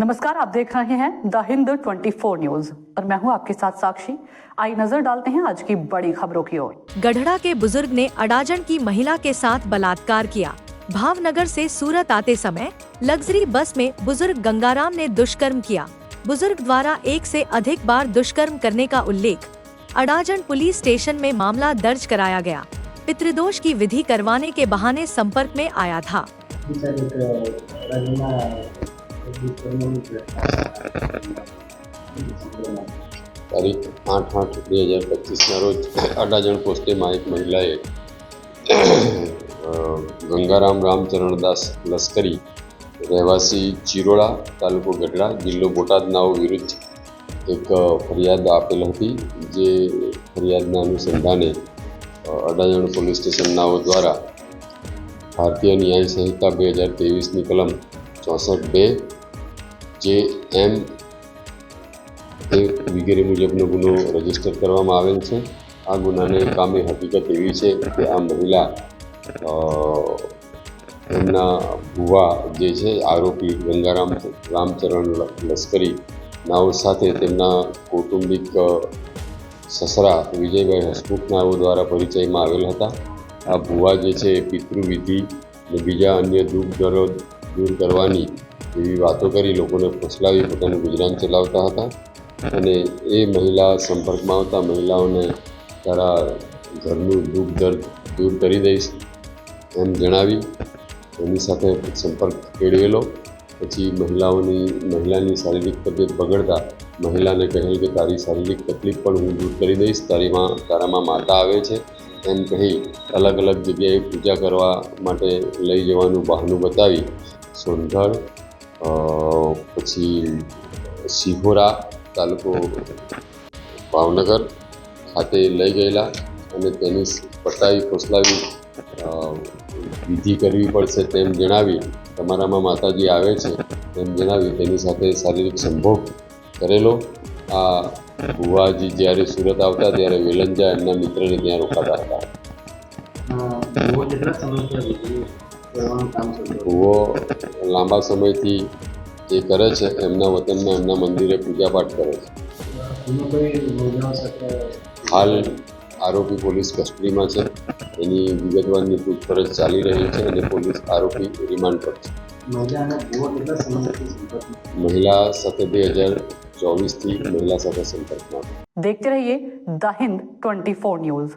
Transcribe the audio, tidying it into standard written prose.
नमस्कार, आप देख रहे हैं द हिंद 24 न्यूज और मैं हूं आपके साथ साक्षी। आइए नजर डालते हैं आज की बड़ी खबरों की ओर। गढ़ड़ा के बुजुर्ग ने अडाजन की महिला के साथ बलात्कार किया। भावनगर से सूरत आते समय लग्जरी बस में बुजुर्ग गंगाराम ने दुष्कर्म किया। बुजुर्ग द्वारा 1 से अधिक बार दुष्कर्म करने का उल्लेख। अडाजन पुलिस स्टेशन में मामला दर्ज कराया गया। पितृदोष की विधि करवाने के बहाने संपर्क में आया था। તારીખ 8/8/2025ના રોજ અડાજણ પોસ્ટેમાં એક મહિલાએ ગંગારામ રામચરણદાસ લશ્કરી રહેવાસી ચિરોડા તાલુકો ગઢડા જિલ્લો બોટાદનાઓ વિરુદ્ધ એક ફરિયાદ આપેલ હતી, જે ફરિયાદના અનુસંધાને અડાજણ પોલીસ સ્ટેશનનાઓ દ્વારા ભારતીય ન્યાય સંહિતા 2023ની કલમ 64(2) જે એમ વગેરે મુજબનો ગુનો રજીસ્ટર કરવામાં આવેલ છે। આ ગુનાને કામે હકીકત એવી છે કે આ મહિલા એમના ભુવા જે છે આરોપી ગંગારામ રામચરણ લશ્કરી નાઓ સાથે તેમના કૌટુંબિક સસરા વિજયભાઈ હસમુખ નાઓ દ્વારા પરિચયમાં આવેલ હતા। આ ભુવા જે છે પિતૃવિધિ અને બીજા અન્ય દુઃખ દર્દ દૂર કરવાની એવી વાતો કરી લોકોને ફસલાવી પોતાનું ગુજરાન ચલાવતા હતા અને એ મહિલા સંપર્કમાં આવતા મહિલાઓને તારા ઘરનું દુઃખ દર્દ દૂર કરી દઈશ એમ જણાવી એની સાથે સંપર્ક કેળવેલો। પછી મહિલાની શારીરિક તબિયત બગડતા મહિલાને કહેલ કે તારી શારીરિક તકલીફ પણ હું દૂર કરી દઈશ, તારામાં માતા આવે છે એમ કહી અલગ અલગ જગ્યાએ પૂજા કરવા માટે લઈ જવાનું બહાનું બતાવી સોનગઢ પછી સિહોરા તાલુકો ભાવનગર ખાતે લઈ ગયેલા અને તેની પટાવી ફોસલાવી વિધિ કરવી પડશે તેમ જણાવી તમારામાં માતાજી આવે છે તેમ જણાવી તેની સાથે શારીરિક સંભોગ કરેલો। આ ભુવાજી જ્યારે સુરત આવતા ત્યારે વેલંજા એમના મિત્રને ત્યાં રોકાતા હતા। ભુવો લાંબા સમયથી એ કરે છે, એમના વતનમાં એમના મંદિરે પૂજાપાઠ કરે છે। હાલ આરોપી પોલીસ કસ્ટડીમાં છે, એની વિગતવારની પૂછપરછ ચાલી રહી છે અને પોલીસ આરોપી રિમાન્ડ પર છે। મહિલા સાથે 2024થી મહિલા સાથે સંપર્કમાં। देखते रहिए द हिंद 24 न्यूज।